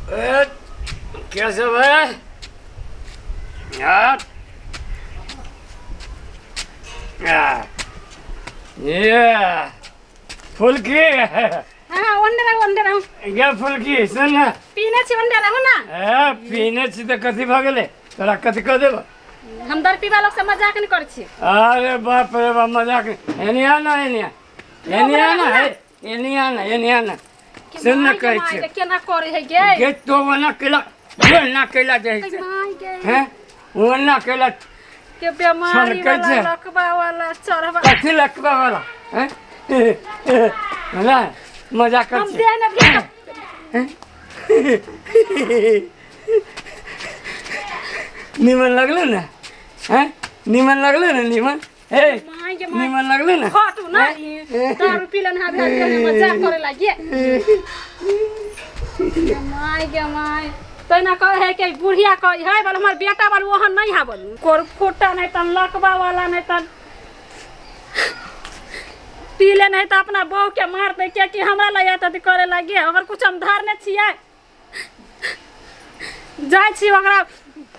क्या सब है यार? ये फुल्की हाँ वंडर क्या फुल्की सुन ना पीने छी वंडर हो ना पीने छी तो कथी भ गेले तोरा कथी कह देब हम दर पीवा लोग से मजाक नहीं कर छी अरे बाप रे बाप मजाक एनिया ना सुन ना कहै छी केना करे है गे गे तो वना केला जाय छै हैं वना केला के बीमारी वाला लकवा वाला चढ़वा कथी लकवा वाला हैं होला मजाक कर हम दे ना निमन लगले ना हैं निमन लगले ना निमन निमन लगले ना हटू ना दारू पीलन हा भेल मजाक करे लागे के माय तैना कहे है कि बुढ़िया कहे है बोल हमर बेटा बोल ओहन नहीं हा बोल कोर फोटा नहीं तन लकवा वाला नहीं तन पी ले नहीं तो अपना बहू के मार दे के कि हमरा लगे तो करे लगे अगर कुछ हम धारने छिए जाय छी ओकरा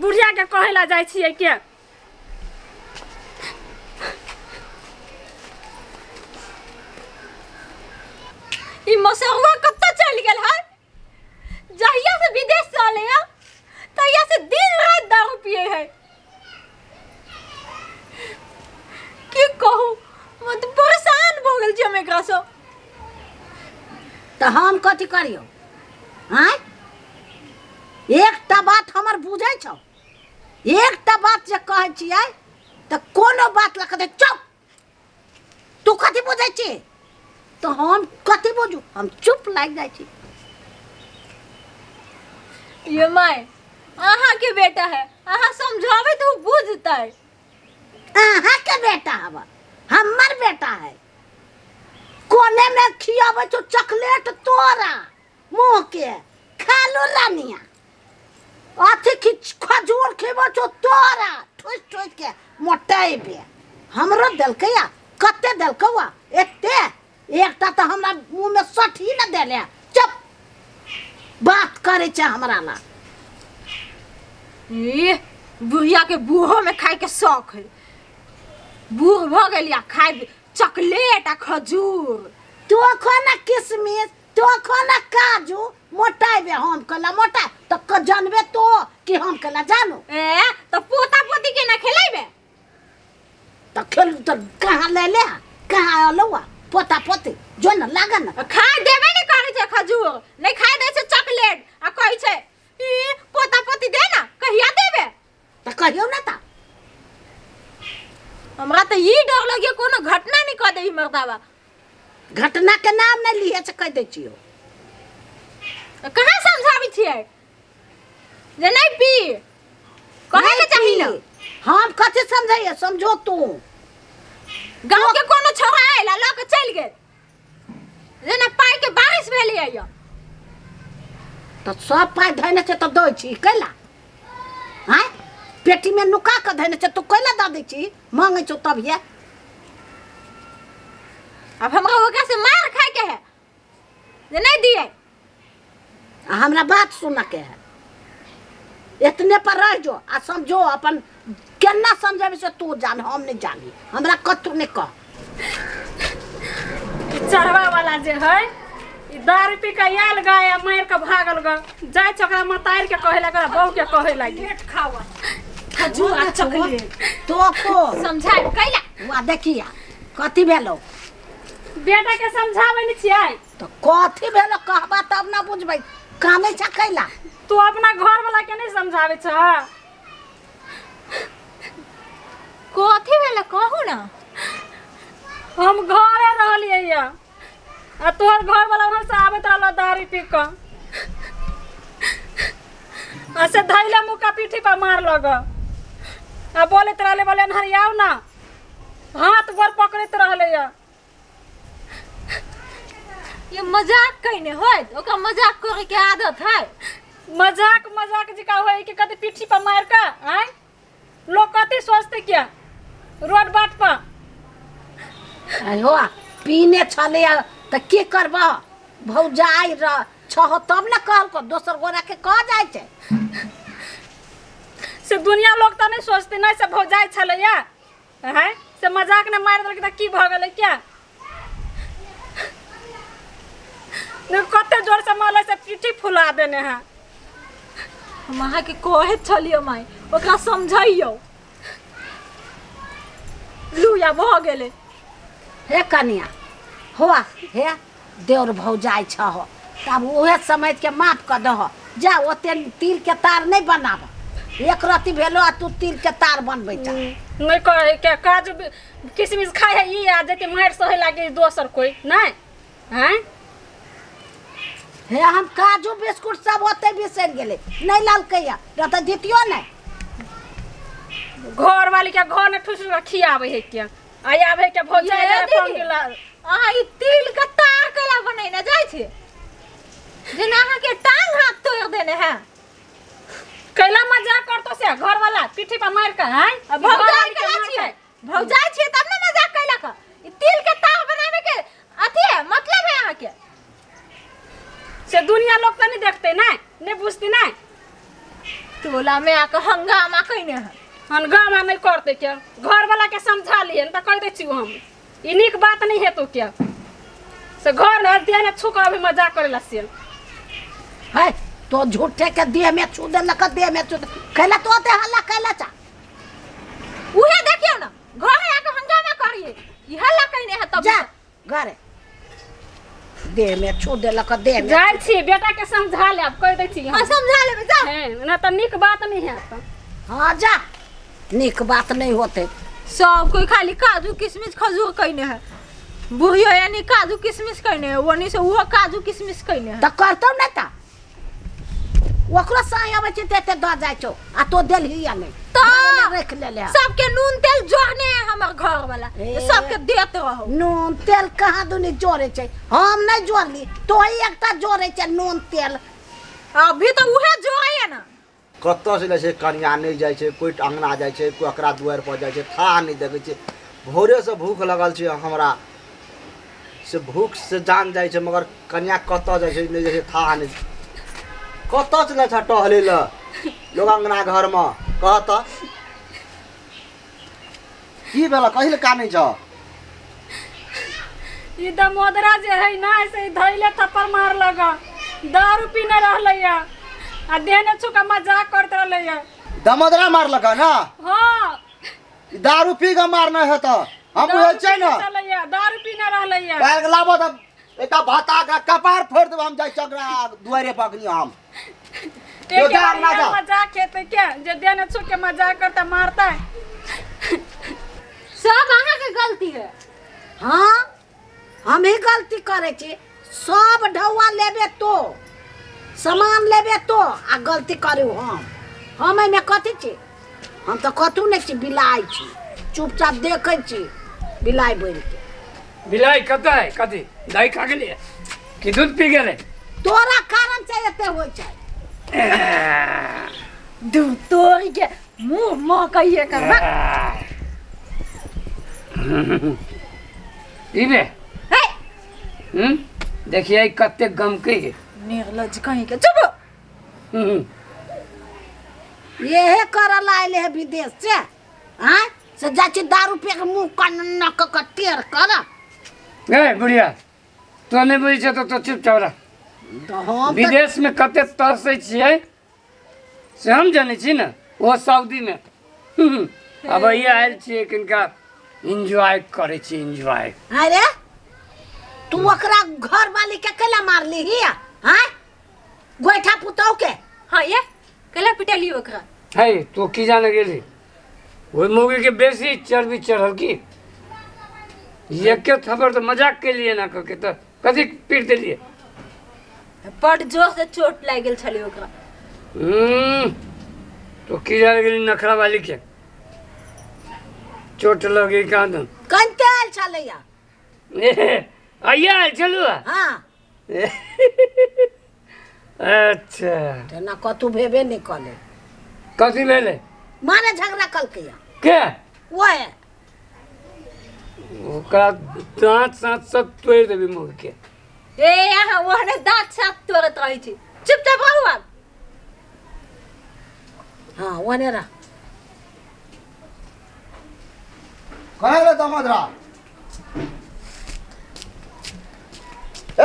बुढ़िया के कहे ला जाय छिए के ई मसहवा कब तक चल गेल है जहिया से विदेश से आले है तहिया से दिन रात दारू पिए है की कहूं मत परेशान हो गेल छी हम एकरा से तो हम कथी करियो हैं एकटा बात हमर बुझै छौ एकटा बात जे कहै छियै तो कोनो बात लख दे चुप तू कथी बुझै छी तो हम कथी बुझू हम चुप लाग जाइ छी ये माय आहा के बेटा है आहा समझावे तो बुझतै आहा के बेटा हवा हमर बेटा है कोने में खियावे तो चॉकलेट तोरा मुंह के खा लो लानिया अथी खजूर खेबो तो तोरा ठोस ठोस के मोटाइबे हमरो देलकैया कते देलकौआ एते एकटा तो हमरा मुंह में सठ ही न देले चुप बात करे छ हमरा ला ये बुढ़िया के बूहो में खाए के शौक है बूढ़ भ गेलिया खाए चॉकलेट आ खजूर तो खाना किशमिश तो खाना काजू मोटाइबे हम कला मोटा तो क जानबे तो कि हम कला जानो ए तो पोता पोती के ना खिलाइबे तो खेल तो कहां ले कहां अलवा पोता पोती जो न लागा न खाए देबे नहीं करे छे खजूर नहीं खाए दे छे चॉकलेट आ कहै छे ई पोता पोती दे ना कहिया देबे तो कहियो ना ता हमरा तो ई डर लगे कोनो घटना नहीं कर दे मर्दावा घटना के नाम नहीं लिए से कह दे छियो कहां समझाबी छिए जे नहीं पी कहे के चाहिए ना हम कथि समझाइए समझो तू गांव के कोनो छोरा आइला ल के चल गेल जे ना पाई के बारिश भेली आइयो तो सब पाई धैने से तो दई छी कैला हैं पेटी में नुका के धैने से तू कैला द दे छी मांगे छो तब ये अब हमरा ओकरा से मार खाए के है जे नहीं दिए हमरा बात सुन के है इतने पर रह जो आ समझो अपन केना समझाबे से तू जान हम नहीं जानी हमरा कतु नहीं कह चढ़वा वाला जे है ई दारू पी के आयल गया मार के भागल ग जाय छकरा मतार के कहे लगा बहू के कहे लगी खावा खजूर आ चॉकलेट तो को समझाई कैला वा देखिया कथि भेलो बेटा के समझावे नहीं छियै तो कथि भेलो कहबा तब ना बुझबै कामे छ कैला तू अपना घर वाला के नहीं समझावे छ कथि भेले कहू ना हम घरे रहलिए या आ तोहर घर वाला वहां से आवे त दारू पी के ऐसे धैले मुका पीठी पर मार लग आ बोले रहले बोले हरियाव ना हाथ गोर पकड़त रहले या ये मजाक कहने होय ओका मजाक करे के आदत है मजाक जी का होई कि कते पीठी पर मार का आय लोग कते सोचते क्या रोड बाट पर अयो पीने छले त के करबा भौजाई र छह तब ना कहल को दोसर गोरा के कह जाय छे। से दुनिया लोग तो नहीं सोचते नहीं से भौजाई छलैया है से मजाक ने मार देलक त की भ गेलै क्या ने कते जोर से माले से पीठी फुला देने हैं। हम अहाँ के कहे छलियो माई ओकरा समझाइयो लुया भ गेले। हे कनिया हुआ हे देवर भौजाई छह तब उहे समझ के माफ कर दह जा ओते तिल के तार नहीं बनाब एक रति भेलो आ तू तिल के तार बनबै जा नहीं कहे क्या काजू किशमिश खाए है ई आ जते मार सहे लागे दोसर कोई नहीं हैं। हे हम काजू बिस्कुट सब होते बिसर गेले नहीं लालकैया रत दितियो नहीं घर वाली के घर में ठुस खियावे है क्या आई आवे के भौजाई ये फोन दीदी। केला अहाँ ई तिल के तार केला बनैने जाइ छै जेना अहाँ के टांग हाथ तोड़ देने हैं। कैला मजाक करतो से घर वाला पीठी पर मार के हैं भौजाई केला छियै भौजाई छियै तब ना मजाक कैला का ई तिल के तार बनावे के अथी है मतलब है अहाँ के से दुनिया लोग तो नहीं देखते नहीं बुझते नहीं टोला में आके हंगामा कइने है। हंगामा नहीं करते क्या घर वाला के समझा लिए तो कह दे छी हम ई निक बात नहीं है तो क्या से घर न दिया ने छुका अभी मजाक करेला से है तो झूठे के देह में छू दे लक देह में छू कैला तो ते हल्ला कैला चा उहे देखियो ना घर आके हंगामा करिए ई हल्ला कइने है तब जा घरे देह में छू दे लक देह में जाय छी बेटा के समझा ले अब कह दे छी हां हम समझा लेबे जा हैं ना तो निक बात नहीं है तो हां जा निक बात नहीं होते सब कोई खाली काजू किशमिश खजूर कइने है बुढ़ियो यानी काजू किशमिश कइने है वनी से वो काजू किशमिश कइने है त करतो न त ओकरा साय आबै छै ते द जाय छौ आ तो देलही या नहीं तो रख ले ले सबके नून तेल जोड़ने है हमर घर वाला ए। सबके देते रहो नून तेल कहाँ दुनी जोड़े छै हम नहीं जोड़ली तो ही एकटा जोड़े छै नून तेल अभी तो उहे जोड़े ना कतऽ से लै छै कनिया नहीं जाइ छै कोई अंगना जाइ छै कोई एकरा दुआर पर जाइ छै था नहीं देखै छै भोरे से भूख लगल छै हमरा से भूख से जान जाइ छै मगर कनिया कतऽ जाइ छै नहीं जाइ छै था नहीं कतऽ से लै छै टहले ल लोग अंगना घर में कहत की भेल कहिले कानै छ ई दमोदरा जे है ना ऐसे धइले थप्पड़ मार लगा दारू पीने रहलैया आ देने छुका मजाक करते रहलैया दमदरा मारलक ना हां दारू पी के मारना है तो हम बुझै छै ना चलैया दारू पीने रहलैया बैग लाबो त एका भाता का कपार फोड़ देब हम जाइ छकरा दुआरे पकनी हम एक जा ना जा मजाक खेते क्या जे देने छुके मजाक करता मारता है सब अहाँ के गलती है। हाँ हम ही गलती करे छी सब ढौआ लेबे तो सामान लेबे तो आ गलती करू हम में कथी छी हम तो कथू नहीं छी बिलाई छी चुपचाप देखे छी बिलाई बन के बिलाई कतऽ है कथी दही खा गेलिए कि दूध पी गेले तोरा कारण से एते होय छै दूध तोड़ के मुंह महकइए कर पीबे हे देखिए कते गम के है निर्लज कहीं के चुप ये करल आइले है विदेश से हाँ से जा छी दारू पे के मुंह कन्नक के टेर कर ए बुढ़िया तो नहीं बुझी छ तो चुपचाप रह तो हम विदेश में कते तरसै छियै से हम जानै छी ना वो सऊदी में अब ये आयल छियै किनका एंजॉय करे छी एंजॉय अरे तू ओकरा घर वाली के केला मारली ही हाँ गोइठा पुतौ के हाँ ये कला पिटली ओकरा है तो की जाने गेली वो मुर्गी के बेसी चर्बी चढ़ल की ये के थप्पड़ तो मजाक के लिए ना करके तो कथी पीट देलिए बड़ जोर से चोट लाग गेल छली ओकरा तो की जाने गेली नखरा वाली के चोट लगी का दम कंते आयल छलैया आइया चलू हाँ अच्छा तेना कतू भेबे नहीं कले कथी ले ले माने झगड़ा कलके के वो है ओकरा दांत साथ सब तोड़ देबी मुर्गी के ए यहाँ ओहने दाँत साफ तोड़त रही छी चुपचाप रहू अब हाँ वने रह कहे रे दमदरा ए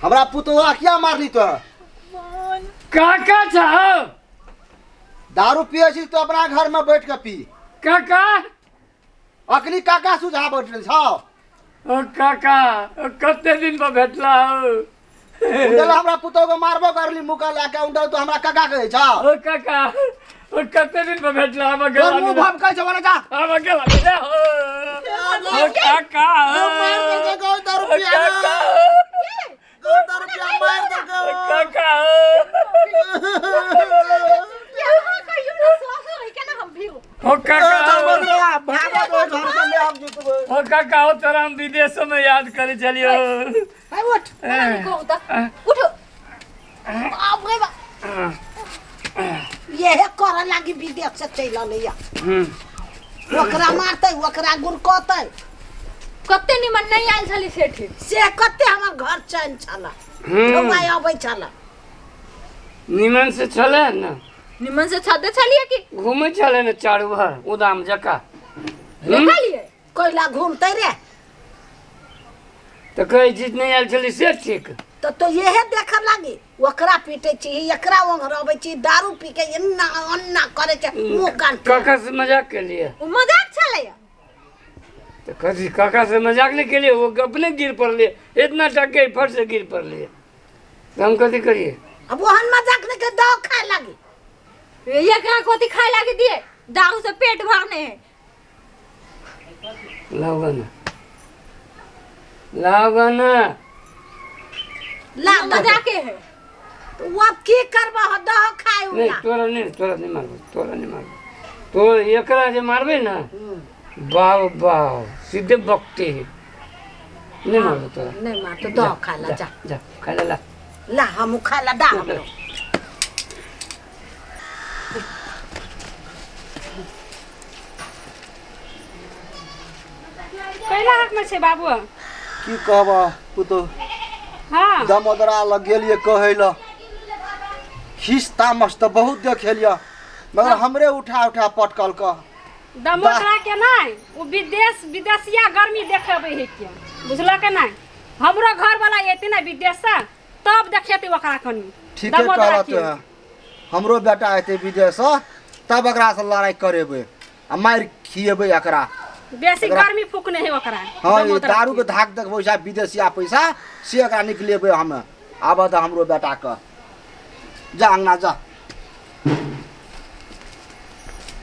हमरा पुतवा क्या मारली तो काका साहब दारू पिए छी तो अपना घर में बैठ के पी काका अखनी काका सुझा बैठल छौ ओ काका ओ कते दिन पर भेटला हो उंडल हमरा पुतवा को मारबो करली मुका लाके उंडल तो हमरा काका कहे छौ ओ काका ओ कते दिन पर भेटला हम तोर गेला मुंह भम कहे छौ जा हम गेला रे ओ काका मार दे के गौ दारू पिया गौ दारू पिया मार दे के काका यहाँ का युवा स्वास्थ्य रही क्या ना हम भी ओ काका दमदरा भागो तो घर से ले हम जीतबो ओ काका ओ तोरा हम विदेश में याद करे चलियो है उठ को उठो अब रे बा ये कर लागी विदेश से चल लिया ओकरा मारते ओकरा गुरकोते कते निमन नहीं आयल छली सेठ से कते हमर घर चैन छला लोग आबै छला निमन से चले ना निमन से छदे छलिए कि घूमे चले ना चारू भर उदाम जका देखा लिए कोइला घूमते रे तो कई चीज नहीं आयल चली से ठीक तो यहे देख लागी ओकरा पीटे छी एकरा ओंघरबै छी दारू पी के अन्ना अन्ना करे छै मुंह कान काका से मजाक के लिए वो मजाक छले तो कभी काका से मजाक नहीं के लिए वो अपने गिर पड़ लिए इतना टके फट से गिर पड़ लिए तो हम कथी करिए अब ओहन मजाक नहीं के दाव खाए लागी ये का कोती खाए लागे दिए दारू से पेट भरने है लाओगा ला मजाके है तो अब की करबा हो दाव खाए नहीं उला तोरा नहीं मारबो तो एकरा जे मारबे ना बाव बाव सीधे बकते है नहीं मारबो तोरा नहीं मार तो दाव खा ला जा जा खा ला ला हम खा ला दा हम कैला हक में छे बाबू की कहबा पुतो हाँ दमदरा लग गेलिए कहै ल खिस्ता मस्त बहुत देखेलिए मगर हमरे उठा पटकल क दमोदरा के नहीं वो विदेशिया गर्मी देखेबे है क्या बुझल के नहीं हमरो घर वाला एते ना विदेश से तब देखेती ओकरा कनी ठीके कहत है हमरो बेटा एते विदेश से तब एकरा से लड़ाई करेबे आ मार खिएबे एकरा बेसी गर्मी फूकने है ओकरा हाँ ये दमोदरा दारू के। के धाक देखबो जा विदेशिया पैसा से एकरा निकलेबे हमें आबद हमरो बेटा क जा अंगना जा